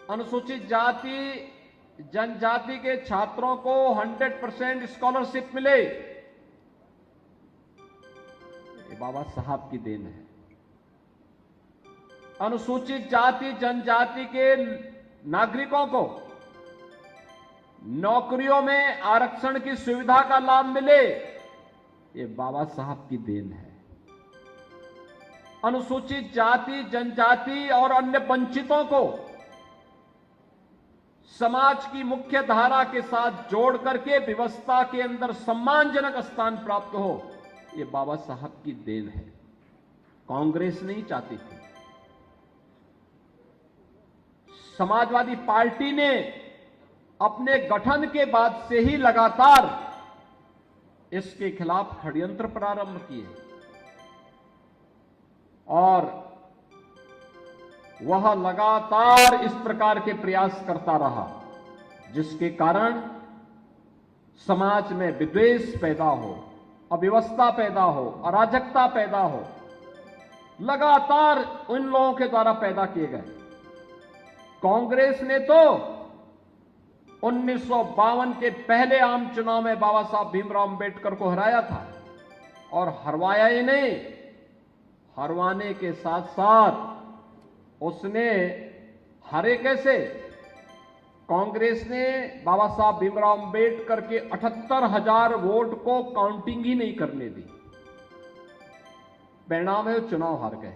अनुसूचित जाति जनजाति के छात्रों को 100% स्कॉलरशिप मिले, ये बाबा साहब की देन है। अनुसूचित जाति जनजाति के नागरिकों को नौकरियों में आरक्षण की सुविधा का लाभ मिले, ये बाबा साहब की देन है। अनुसूचित जाति जनजाति और अन्य वंचितों को समाज की मुख्य धारा के साथ जोड़ करके व्यवस्था के अंदर सम्मानजनक स्थान प्राप्त हो, ये बाबा साहब की देन है। कांग्रेस नहीं चाहती थी। समाजवादी पार्टी ने अपने गठन के बाद से ही लगातार इसके खिलाफ षड्यंत्र प्रारंभ किए और वह लगातार इस प्रकार के प्रयास करता रहा, जिसके कारण समाज में विद्वेष पैदा हो, अव्यवस्था पैदा हो, अराजकता पैदा हो, लगातार उन लोगों के द्वारा पैदा किए गए। कांग्रेस ने तो 1952 के पहले आम चुनाव में बाबा साहब भीमराव अंबेडकर को हराया था और हरवाया ही नहीं, हरवाने के साथ साथ उसने हरे कैसे? कांग्रेस ने बाबा साहब भीमराव अंबेडकर के 78,000 वोट को काउंटिंग ही नहीं करने दी। परिणाम है चुनाव हार गए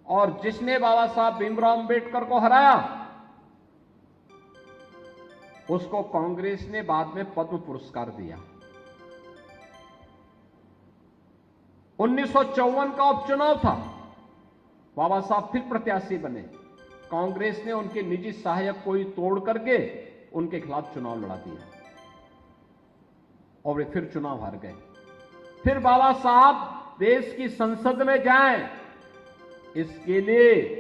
और जिसने बाबा साहब भीमराव अंबेडकर को हराया उसको कांग्रेस ने बाद में पद्म पुरस्कार दिया। 1954 का उपचुनाव था, बाबा साहब फिर प्रत्याशी बने। कांग्रेस ने उनके निजी सहायक को ही तोड़ करके उनके खिलाफ चुनाव लड़ा दिया और वे फिर चुनाव हार गए। फिर बाबा साहब देश की संसद में जाएं, इसके लिए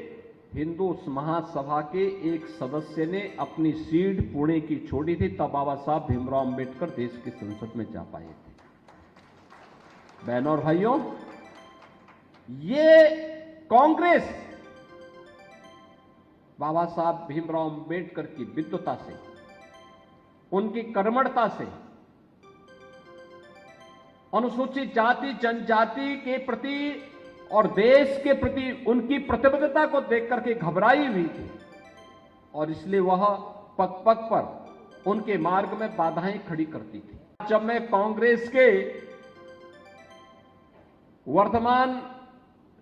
हिंदू महासभा के एक सदस्य ने अपनी सीट पुणे की छोड़ी थी, तब बाबा साहब भीमराव अंबेडकर देश की संसद में जा पाए थे। बहनों और भाइयों, ये कांग्रेस बाबा साहब भीमराव अंबेडकर की विद्वता से, उनकी कर्मठता से, अनुसूचित जाति जनजाति के प्रति और देश के प्रति उनकी प्रतिबद्धता को देख करके घबराई हुई थी और इसलिए वह पग पग पर उनके मार्ग में बाधाएं खड़ी करती थी। जब मैं कांग्रेस के वर्तमान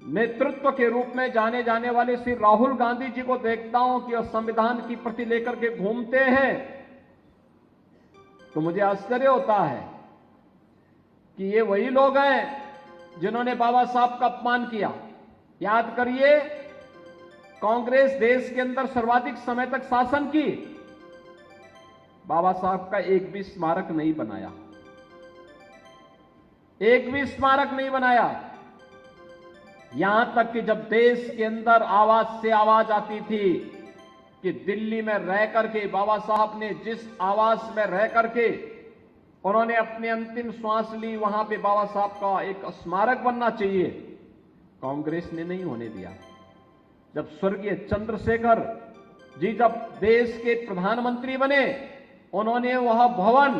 नेतृत्व के रूप में जाने जाने वाले श्री राहुल गांधी जी को देखता हूं कि वह संविधान की प्रति लेकर के घूमते हैं, तो मुझे आश्चर्य होता है कि ये वही लोग हैं जिन्होंने बाबा साहब का अपमान किया। याद करिए, कांग्रेस देश के अंदर सर्वाधिक समय तक शासन की, बाबा साहब का एक भी स्मारक नहीं बनाया, एक भी स्मारक नहीं बनाया। यहां तक कि जब देश के अंदर आवाज से आवाज आती थी कि दिल्ली में रह करके बाबा साहब ने जिस आवास में रह करके उन्होंने अपनी अंतिम श्वास ली, वहां पे बाबा साहब का एक स्मारक बनना चाहिए, कांग्रेस ने नहीं होने दिया। जब स्वर्गीय चंद्रशेखर जी जब देश के प्रधानमंत्री बने, उन्होंने वह भवन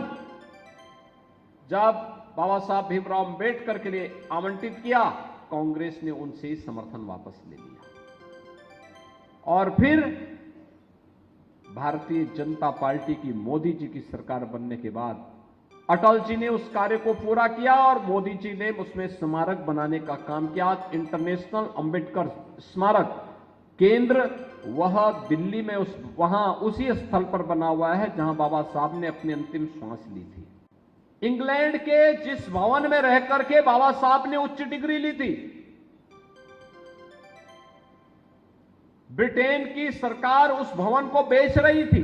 जब बाबा साहब भीमराव अंबेडकर के लिए आवंटित किया, कांग्रेस ने उनसे ही समर्थन वापस ले लिया। और फिर भारतीय जनता पार्टी की मोदी जी की सरकार बनने के बाद अटल जी ने उस कार्य को पूरा किया और मोदी जी ने उसमें स्मारक बनाने का काम किया। इंटरनेशनल अंबेडकर स्मारक केंद्र वह दिल्ली में वहां उसी स्थल पर बना हुआ है जहां बाबा साहब ने अपनी अंतिम सांस ली थी। इंग्लैंड के जिस भवन में रह करके बाबा साहब ने उच्च डिग्री ली थी, ब्रिटेन की सरकार उस भवन को बेच रही थी।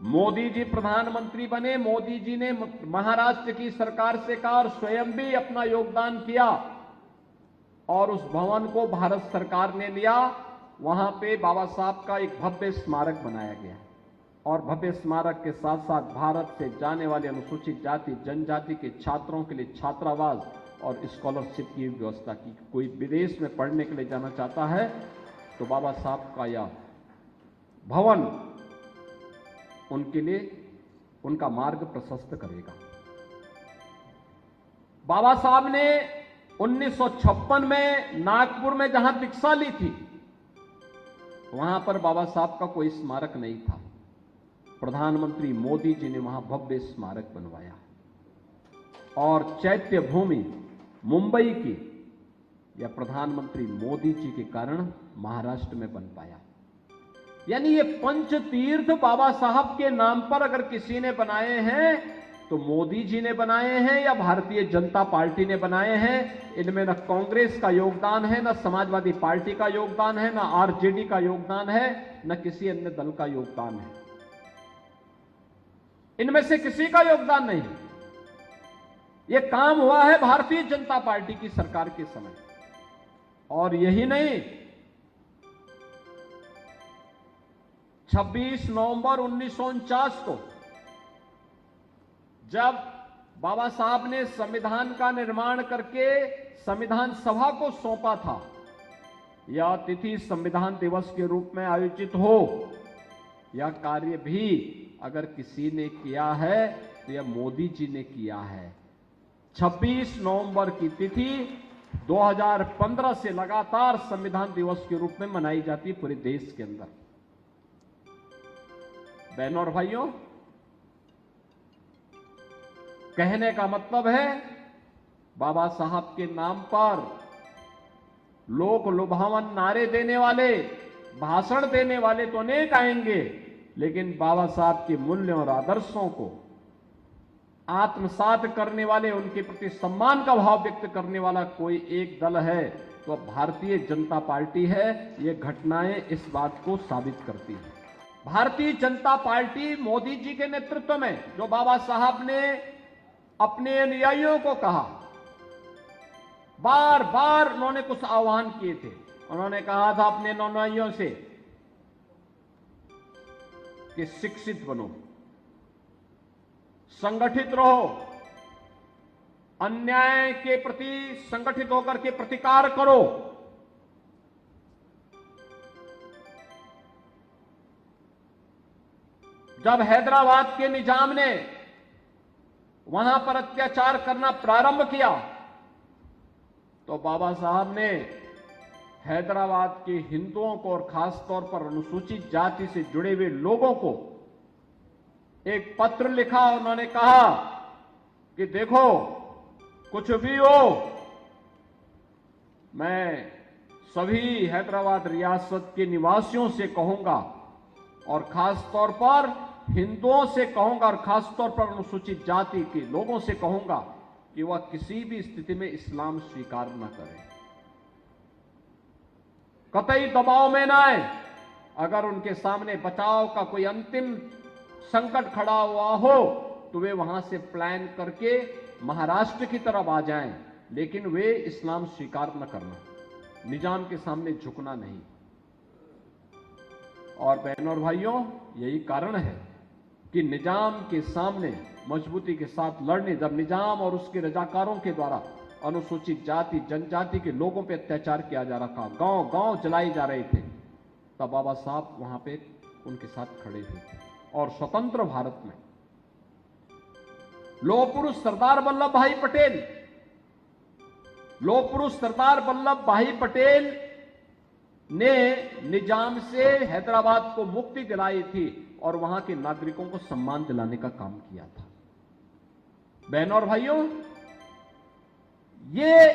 मोदी जी प्रधानमंत्री बने, मोदी जी ने महाराष्ट्र की सरकार से कहा और स्वयं भी अपना योगदान किया और उस भवन को भारत सरकार ने लिया। वहां पे बाबा साहब का एक भव्य स्मारक बनाया गया और भव्य स्मारक के साथ साथ भारत से जाने वाले अनुसूचित जाति जनजाति के छात्रों के लिए छात्रावास और स्कॉलरशिप की व्यवस्था की। कोई विदेश में पढ़ने के लिए जाना चाहता है तो बाबा साहब का यह भवन उनके लिए उनका मार्ग प्रशस्त करेगा। बाबा साहब ने 1956 में नागपुर में जहां दीक्षा ली थी, वहां पर बाबा साहब का कोई स्मारक नहीं था। प्रधानमंत्री मोदी जी ने वहां भव्य स्मारक बनवाया और चैत्य भूमि मुंबई की या प्रधानमंत्री मोदी जी के कारण महाराष्ट्र में बन पाया। यानी ये पंच तीर्थ बाबा साहब के नाम पर अगर किसी ने बनाए हैं तो मोदी जी ने बनाए हैं या भारतीय जनता पार्टी ने बनाए हैं। इनमें न कांग्रेस का योगदान है, न समाजवादी पार्टी का योगदान है, न आरजेडी का योगदान है, न किसी अन्य दल का योगदान है। इनमें से किसी का योगदान नहीं। यह काम हुआ है भारतीय जनता पार्टी की सरकार के समय। और यही नहीं, 26 नवंबर 1949 को जब बाबा साहब ने संविधान का निर्माण करके संविधान सभा को सौंपा था, यह तिथि संविधान दिवस के रूप में आयोजित हो, यह कार्य भी अगर किसी ने किया है तो यह मोदी जी ने किया है। 26 नवंबर की तिथि 2015 से लगातार संविधान दिवस के रूप में मनाई जाती है पूरे देश के अंदर। बहनों और भाइयों, कहने का मतलब है बाबा साहब के नाम पर लोक लुभावन नारे देने वाले, भाषण देने वाले तो अनेक आएंगे, लेकिन बाबा साहब के मूल्यों और आदर्शों को आत्मसात करने वाले, उनके प्रति सम्मान का भाव व्यक्त करने वाला कोई एक दल है तो भारतीय जनता पार्टी है। ये घटनाएं इस बात को साबित करती हैं। भारतीय जनता पार्टी मोदी जी के नेतृत्व में, जो बाबा साहब ने अपने अनुयायियों को कहा, बार बार उन्होंने कुछ आह्वान किए थे। उन्होंने कहा था अपने अनुयायियों से कि शिक्षित बनो, संगठित रहो, अन्याय के प्रति संगठित होकर के प्रतिकार करो। जब हैदराबाद के निजाम ने वहां पर अत्याचार करना प्रारंभ किया तो बाबा साहब ने हैदराबाद के हिंदुओं को और खासतौर पर अनुसूचित जाति से जुड़े हुए लोगों को एक पत्र लिखा। उन्होंने कहा कि देखो, कुछ भी हो, मैं सभी हैदराबाद रियासत के निवासियों से कहूंगा और खासतौर पर हिंदुओं से कहूंगा और खासतौर पर अनुसूचित जाति के लोगों से कहूंगा कि वह किसी भी स्थिति में इस्लाम स्वीकार न करें, कतई दबाव में ना आए। अगर उनके सामने बचाव का कोई अंतिम संकट खड़ा हुआ हो तो वे वहां से प्लान करके महाराष्ट्र की तरफ आ जाएं, लेकिन वे इस्लाम स्वीकार न करना, निजाम के सामने झुकना नहीं। और बहनों और भाइयों, यही कारण है कि निजाम के सामने मजबूती के साथ लड़ने, जब निजाम और उसके रजाकारों के द्वारा अनुसूचित जाति जनजाति के लोगों पर अत्याचार किया जा रहा था, गांव गांव जलाए जा रहे थे, तब बाबा साहब वहां पे उनके साथ खड़े हुए थे। और स्वतंत्र भारत में लौह पुरुष सरदार वल्लभ भाई पटेल, लौह पुरुष सरदार वल्लभ भाई पटेल ने निजाम से हैदराबाद को मुक्ति दिलाई थी और वहां के नागरिकों को सम्मान दिलाने का काम किया था। बहनों और भाइयों, ये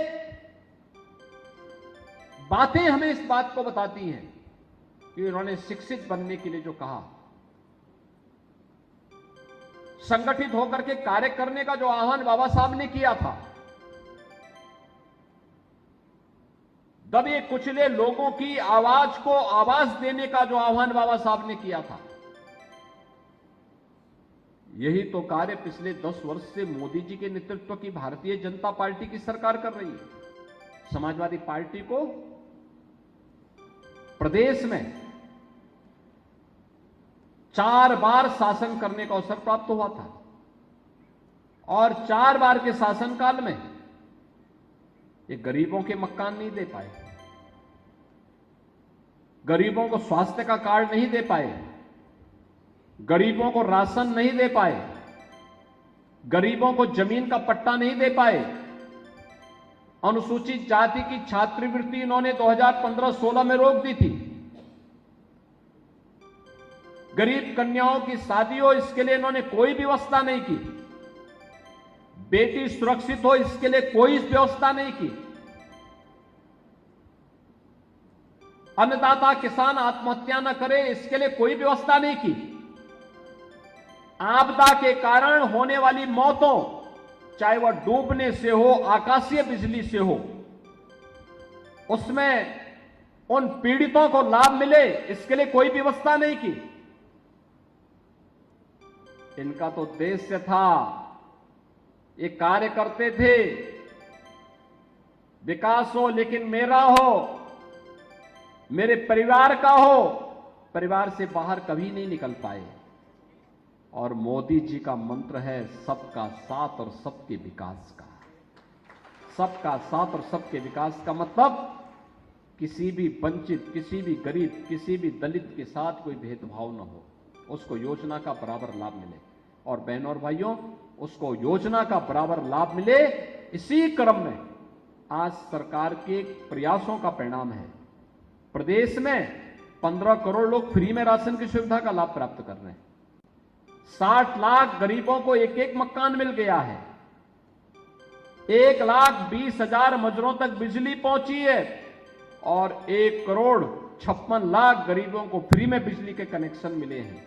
बातें हमें इस बात को बताती हैं कि उन्होंने शिक्षित बनने के लिए जो कहा, संगठित होकर के कार्य करने का जो आह्वान बाबा साहब ने किया था, दबे कुचले लोगों की आवाज को आवाज देने का जो आह्वान बाबा साहब ने किया था, यही तो कार्य पिछले 10 वर्ष से मोदी जी के नेतृत्व की भारतीय जनता पार्टी की सरकार कर रही है। समाजवादी पार्टी को प्रदेश में 4 बार शासन करने का अवसर प्राप्त हुआ था और 4 बार के शासनकाल में ये गरीबों के मकान नहीं दे पाए, गरीबों को स्वास्थ्य का कार्ड नहीं दे पाए, गरीबों को राशन नहीं दे पाए, गरीबों को जमीन का पट्टा नहीं दे पाए, अनुसूचित जाति की छात्रवृत्ति इन्होंने 2015-16 में रोक दी थी, गरीब कन्याओं की शादी हो इसके लिए इन्होंने कोई व्यवस्था नहीं की, बेटी सुरक्षित हो इसके लिए कोई व्यवस्था नहीं की, अन्नदाता किसान आत्महत्या न करे इसके लिए कोई व्यवस्था नहीं की। आपदा के कारण होने वाली मौतों, चाहे वह डूबने से हो, आकाशीय बिजली से हो, उसमें उन पीड़ितों को लाभ मिले इसके लिए कोई व्यवस्था नहीं की। इनका तो उद्देश्य था, ये कार्य करते थे विकास हो लेकिन मेरा हो, मेरे परिवार का हो, परिवार से बाहर कभी नहीं निकल पाए। और मोदी जी का मंत्र है सबका साथ और सबके विकास का। सबका साथ और सबके विकास का मतलब किसी भी वंचित, किसी भी गरीब, किसी भी दलित के साथ कोई भेदभाव न हो, उसको योजना का बराबर लाभ मिले। और बहनों और भाइयों, उसको योजना का बराबर लाभ मिले, इसी क्रम में आज सरकार के प्रयासों का परिणाम है। प्रदेश में 15 करोड़ लोग फ्री में राशन की सुविधा का लाभ प्राप्त कर रहे हैं। 60 लाख गरीबों को एक एक मकान मिल गया है। 1,20,000 मजरों तक बिजली पहुंची है और 1,56,00,000 गरीबों को फ्री में बिजली के कनेक्शन मिले हैं।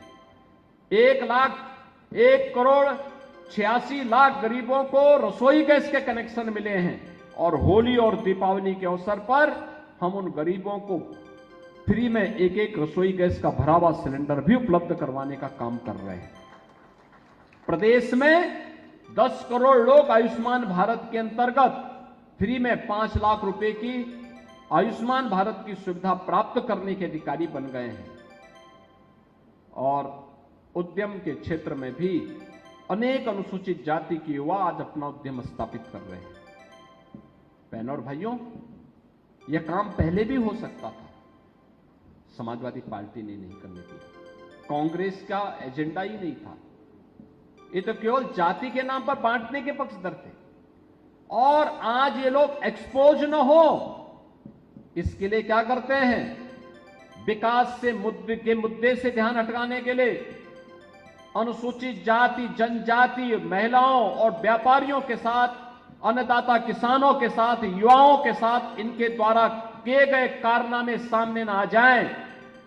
1,86,00,000 गरीबों को रसोई गैस के कनेक्शन मिले हैं। और होली और दीपावली के अवसर पर हम उन गरीबों को फ्री में एक एक रसोई गैस का भरा हुआ सिलेंडर भी उपलब्ध करवाने का काम कर रहे हैं। प्रदेश में 10 करोड़ लोग आयुष्मान भारत के अंतर्गत फ्री में 5 लाख रुपए की आयुष्मान भारत की सुविधा प्राप्त करने के अधिकारी बन गए हैं। और उद्यम के क्षेत्र में भी अनेक अनुसूचित जाति के युवा आज अपना उद्यम स्थापित कर रहे हैं। बहनों और भाइयों, यह काम पहले भी हो सकता था, समाजवादी पार्टी ने नहीं करने दिया। कांग्रेस का एजेंडा ही नहीं था, ये तो केवल जाति के नाम पर बांटने के पक्षधर थे। और आज ये लोग एक्सपोज न हो इसके लिए क्या करते हैं, विकास से मुद्दे से ध्यान हटकाने के लिए अनुसूचित जाति, जनजाति, महिलाओं और व्यापारियों के साथ, अन्नदाता किसानों के साथ, युवाओं के साथ इनके द्वारा किए गए कारनामे सामने ना आ जाएं।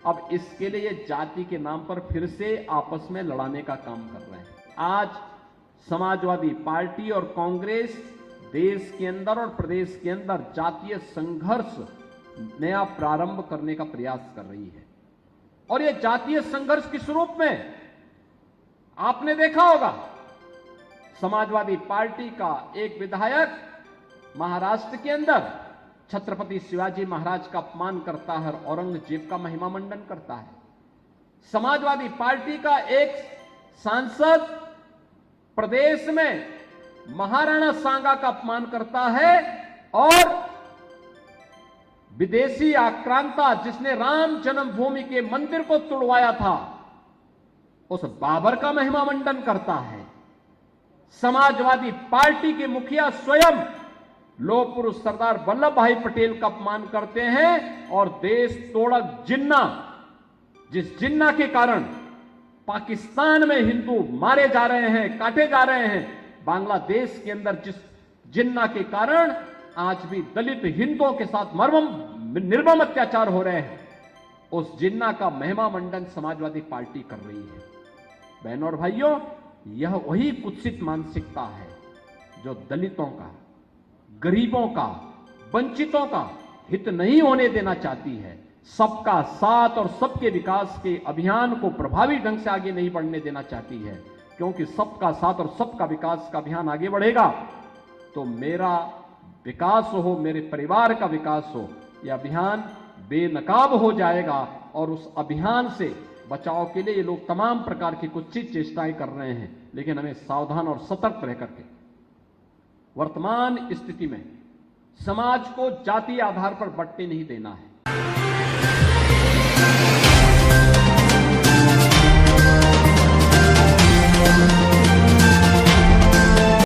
अब इसके लिए जाति के नाम पर फिर से आपस में लड़ाने का काम कर रहे हैं। आज समाजवादी पार्टी और कांग्रेस देश के अंदर और प्रदेश के अंदर जातीय संघर्ष नया प्रारंभ करने का प्रयास कर रही है। और यह जातीय संघर्ष किस रूप में, आपने देखा होगा, समाजवादी पार्टी का एक विधायक महाराष्ट्र के अंदर छत्रपति शिवाजी महाराज का अपमान करता है और औरंगजेब का महिमा मंडन करता है। समाजवादी पार्टी का एक सांसद प्रदेश में महाराणा सांगा का अपमान करता है और विदेशी आक्रांता जिसने राम जन्मभूमि के मंदिर को तुड़वाया था उस बाबर का महिमा मंडन करता है। समाजवादी पार्टी के मुखिया स्वयं लौह पुरुष सरदार वल्लभ भाई पटेल का अपमान करते हैं और देश तोड़क जिन्ना, जिस जिन्ना के कारण पाकिस्तान में हिंदू मारे जा रहे हैं, काटे जा रहे हैं, बांग्लादेश के अंदर जिस जिन्ना के कारण आज भी दलित हिंदुओं के साथ निर्मम अत्याचार हो रहे हैं, उस जिन्ना का महिमा मंडन समाजवादी पार्टी कर रही है। बहनों और भाइयों, यह वही कुत्सित मानसिकता है जो दलितों का, गरीबों का, वंचितों का हित नहीं होने देना चाहती है। सबका साथ और सबके विकास के अभियान को प्रभावी ढंग से आगे नहीं बढ़ने देना चाहती है, क्योंकि सबका साथ और सबका विकास का अभियान आगे बढ़ेगा तो मेरा विकास हो, मेरे परिवार का विकास हो, यह अभियान बेनकाब हो जाएगा। और उस अभियान से बचाव के लिए ये लोग तमाम प्रकार की कुछ चेष्टाएं कर रहे हैं, लेकिन हमें सावधान और सतर्क रह करके वर्तमान स्थिति में समाज को जातीय आधार पर बंटने नहीं देना है।